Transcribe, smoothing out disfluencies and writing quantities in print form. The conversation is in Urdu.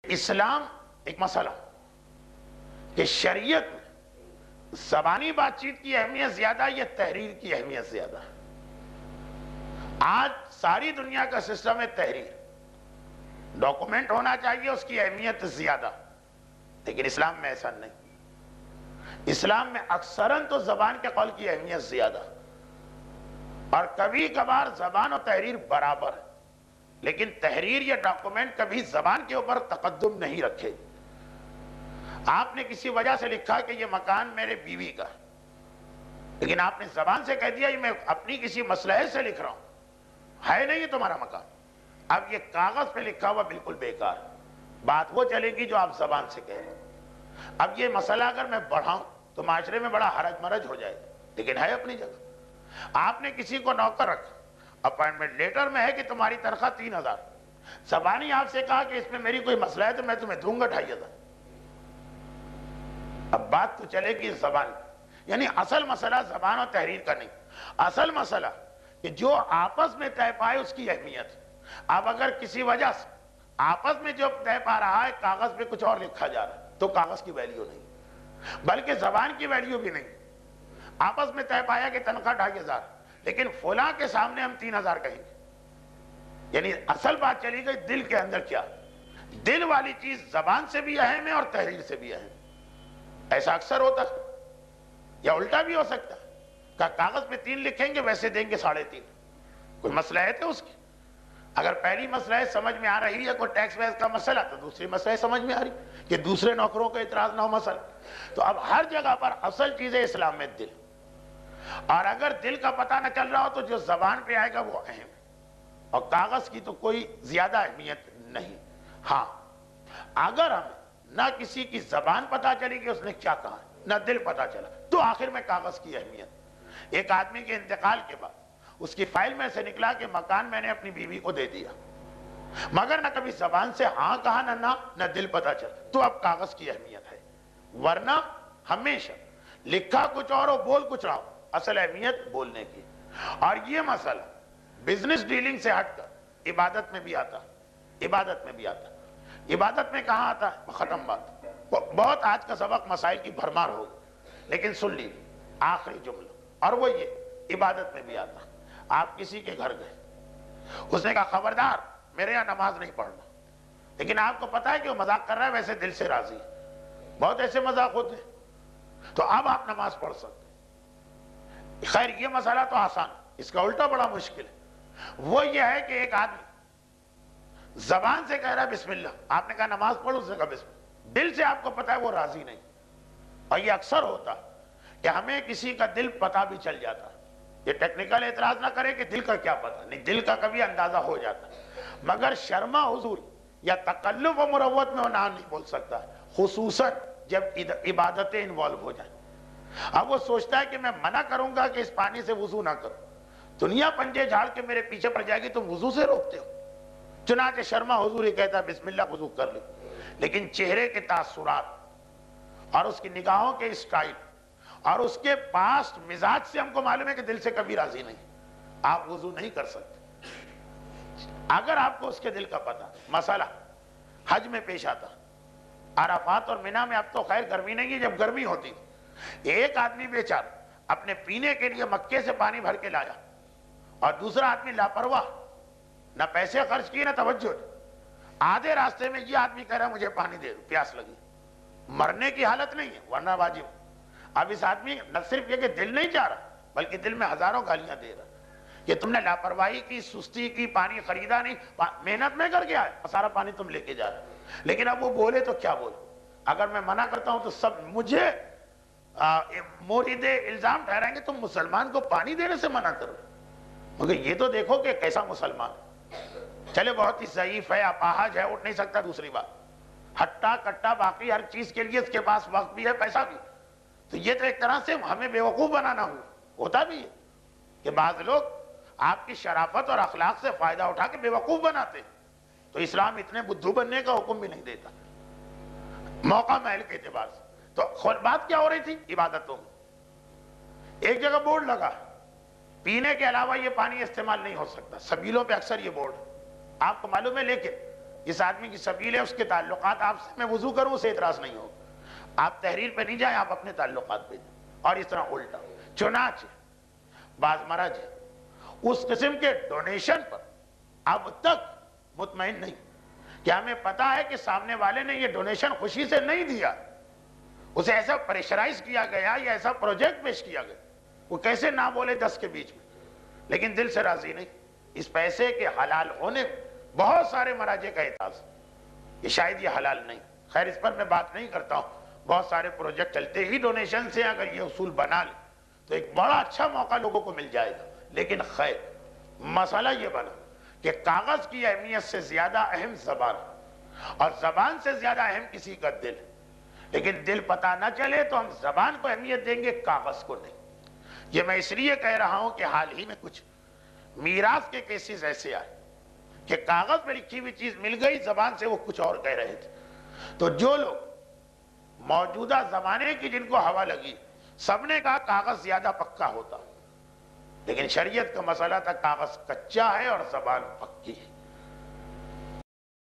اسلام ایک مسئلہ کہ شریعت میں زبانی بات چیت کی اہمیت زیادہ یا تحریر کی اہمیت زیادہ؟ آج ساری دنیا کا سسٹم ہے تحریر، ڈاکومنٹ ہونا چاہیے، اس کی اہمیت زیادہ، لیکن اسلام میں ایسا نہیں۔ اسلام میں اکثراً تو زبان کے قول کی اہمیت زیادہ، اور کبھی کبھار زبان اور تحریر برابر ہے، لیکن تحریر یا ڈاکومنٹ کبھی زبان کے اوپر تقدم نہیں رکھے۔ آپ نے کسی وجہ سے لکھا کہ یہ مکان میرے بیوی کا ہے، لیکن آپ نے زبان سے کہہ دیا یہ میں اپنی کسی مصلحت سے لکھ رہا ہوں، ہے نہیں یہ تمہارا مکان۔ اب یہ کاغذ پہ لکھا ہوا بالکل بیکار، بات وہ چلے گی جو آپ زبان سے کہہ رہے ہیں۔ اب یہ مسئلہ اگر میں بڑھاؤں تو معاشرے میں بڑا حرج مرج ہو جائے گا، لیکن ہے اپنی جگہ۔ آپ نے کسی کو نوکر رکھا، اپائنٹمنٹ لیٹر میں ہے کہ تمہاری تنخواہ 3000، زبانی آپ سے کہا کہ اس میں میری کوئی مسئلہ ہے تو میں تمہیں دوں گا 2500۔ اب بات تو چلے گی زبان، یعنی اصل مسئلہ زبان اور تحریر کا نہیں، اصل مسئلہ کہ جو آپس میں طے پائے اس کی اہمیت۔ اب اگر کسی وجہ سے آپس میں جو طے پا رہا ہے کاغذ پہ کچھ اور لکھا جا رہا ہے تو کاغذ کی ویلیو نہیں، بلکہ زبان کی ویلیو بھی نہیں۔ آپس میں طے پایا کہ تنخواہ 2500، لیکن فلاں کے سامنے ہم 3000 کہیں گے، یعنی اصل بات چلی گئی دل کے اندر کیا۔ دل والی چیز زبان سے بھی اہم ہے اور تحریر سے بھی اہم۔ ایسا اکثر ہوتا ہے، یا الٹا بھی ہو سکتا ہے کہ کاغذ پہ 3 لکھیں گے ویسے دیں گے 3.5۔ کوئی مصلحت ہے اس کی؟ اگر پہلی مصلحت سمجھ میں آ رہی ہے کوئی ٹیکس ویس کا مسئلہ تو دوسری مصلحت سمجھ میں آ رہی کہ دوسرے نوکروں کا اعتراض نہ ہو مسئلہ۔ تو اب ہر جگہ پر اصل چیز ہے اسلام میں دل، اور اگر دل کا پتہ نہ چل رہا ہو تو جو زبان پہ آئے گا وہ اہم ہے، اور کاغذ کی تو کوئی زیادہ اہمیت نہیں۔ ہاں اگر ہمیں نہ کسی کی زبان پتہ چلی کہ اس نے کیا کہا، نہ دل پتہ چلا، تو آخر میں کاغذ کی اہمیت۔ ایک آدمی کے انتقال کے بعد اس کی فائل میں سے نکلا کہ مکان میں نے اپنی بیوی کو دے دیا، مگر نہ کبھی زبان سے ہاں کہا نہ دل پتہ چلا، تو اب کاغذ کی اہمیت ہے۔ ورنہ ہمیشہ لکھا کچھ اور ہو بول کچھ رہا ہو، اصل اہمیت بولنے کی۔ اور یہ مسئلہ بزنس ڈیلنگ سے ہٹ کر عبادت میں بھی آتا، عبادت میں بھی آتا۔ عبادت میں کہاں آتا ہے؟ ختم بات، بہت آج کا سبق مسائل کی بھرمار ہوگی، لیکن سن لیجیے آخری جملہ، اور وہ یہ عبادت میں بھی آتا۔ آپ کسی کے گھر گئے، اس نے کہا خبردار میرے یہاں نماز نہیں پڑھنا، لیکن آپ کو پتا ہے کہ وہ مذاق کر رہا ہے، ویسے دل سے راضی ہے۔ بہت ایسے مذاق ہوتے ہیں، تو اب آپ نماز پڑھ سکتے ہیں۔ خیر یہ مسئلہ تو آسان ہے، اس کا الٹا بڑا مشکل ہے۔ وہ یہ ہے کہ ایک آدمی زبان سے کہہ رہا ہے بسم اللہ، آپ نے کہا نماز پڑھو، اس نے کہا بسم اللہ، دل سے آپ کو پتا ہے وہ راضی نہیں۔ اور یہ اکثر ہوتا ہے کہ ہمیں کسی کا دل پتا بھی چل جاتا ہے، یہ ٹیکنیکل اعتراض نہ کرے کہ دل کا کیا پتا نہیں، دل کا کبھی اندازہ ہو جاتا ہے، مگر شرما حضور یا تکلف و مروت میں وہ نہ نہیں بول سکتا ہے، خصوصاً جب عبادتیں انوالو ہو جائیں۔ اب وہ سوچتا ہے کہ میں منع کروں گا کہ اس پانی سے وضو نہ کرو، دنیا پنجے جھاڑ کے میرے پیچھے پڑ جائے گی، تم وضو سے روکتے ہو۔ چنانچہ شرما حضور یہ کہتا ہے بسم اللہ وضو کر لے، لیکن چہرے کے تاثرات اور اس کی نگاہوں کے اسٹائل اور اس کے پاسٹ مزاج سے ہم کو معلوم ہے کہ دل سے کبھی راضی نہیں، آپ وضو نہیں کر سکتے۔ اگر آپ کو اس کے دل کا پتہ، مسئلہ حج میں پیش آتا، عرفات اور منی میں، اب تو خیر گرمی نہیں ہے، جب گرمی ہوتی ایک آدمی بیچارہ اپنے پینے کے لیے مکے سے پانی بھر کے لایا، اور دوسرا آدمی لاپرواہ، نہ پیسے خرچ کیے نہ توجہ۔ آدھے راستے میں یہ آدمی کہہ رہا ہے مجھے پانی دے دو، پیاس لگی، مرنے کی حالت نہیں ہے ورنہ واجب۔ اب اس آدمی نہ صرف یہ کہ دل نہیں چاہ رہا، بلکہ دل میں ہزاروں گالیاں دے رہا کہ تم نے لاپرواہی کی، سستی کی، پانی خریدا نہیں، محنت میں کر کے آئے، سارا پانی تم لے کے جا رہے۔ لیکن اب وہ بولے تو کیا بولے؟ اگر میں منع کرتا ہوں تو سب مجھے مورد الزام ٹھہرائیں گے، تم مسلمان کو پانی دینے سے منع کرو۔ مگر یہ تو دیکھو کہ کیسا مسلمان، چلے بہت ہی ضعیف ہے، اپاہج ہے، اٹھ نہیں سکتا، دوسری بات ہٹا کٹا، باقی ہر چیز کے لیے اس کے پاس وقت بھی ہے، پیسہ بھی، تو یہ تو ایک طرح سے ہمیں بیوقوف بنانا ہوتا بھی ہے کہ بعض لوگ آپ کی شرافت اور اخلاق سے فائدہ اٹھا کے بیوقوف بناتے ہیں، تو اسلام اتنے بدھو بننے کا حکم بھی نہیں دیتا موقع محل کے اعتبار سے۔ تو بات کیا ہو رہی تھی؟ عبادتوں میں ایک جگہ بورڈ لگا، پینے کے علاوہ یہ پانی استعمال نہیں ہو سکتا، سبیلوں پہ اکثر یہ بورڈ آپ کو معلوم ہے، لیکن اس آدمی کی سبیل ہے، اس کے تعلقات آپ سے، میں وضو کروں اسے اعتراض نہیں ہوگا. آپ تحریر پہ نہیں جائیں، آپ اپنے تعلقات پہ جائیں. اور اس طرح الٹا. چنانچہ بعض مراجع اس قسم کے ڈونیشن پر اب تک مطمئن نہیں کہ ہمیں پتا ہے کہ سامنے والے نے یہ ڈونیشن خوشی سے نہیں دیا، اسے ایسا پریشرائز کیا گیا یا ایسا پروجیکٹ پیش کیا گیا. وہ کیسے نہ بولے 10 کے بیچ میں، لیکن دل سے راضی نہیں. اس پیسے کے حلال ہونے بہت سارے مراجع کا اعتراض کہ شاید یہ حلال نہیں. خیر اس پر میں بات نہیں کرتا ہوں. بہت سارے پروجیکٹ چلتے ہی ڈونیشن سے، اگر یہ اصول بنا لیں تو ایک بڑا اچھا موقع لوگوں کو مل جائے گا. لیکن خیر مسئلہ یہ بنا کہ کاغذ کی اہمیت سے زیادہ اہم زبان، اور زبان سے زیادہ اہم کسی کا دل. لیکن دل پتہ نہ چلے تو ہم زبان کو اہمیت دیں گے، کاغذ کو نہیں. یہ میں اس لیے کہہ رہا ہوں کہ حال ہی میں کچھ میراث کے کیسز ایسے آئے کہ کاغذ پہ لکھی ہوئی چیز مل گئی، زبان سے وہ کچھ اور کہہ رہے تھے. تو جو لوگ موجودہ زمانے کی جن کو ہوا لگی، سب نے کہا کاغذ زیادہ پکا ہوتا، لیکن شریعت کا مسئلہ تھا کاغذ کچا ہے اور زبان پکی ہے.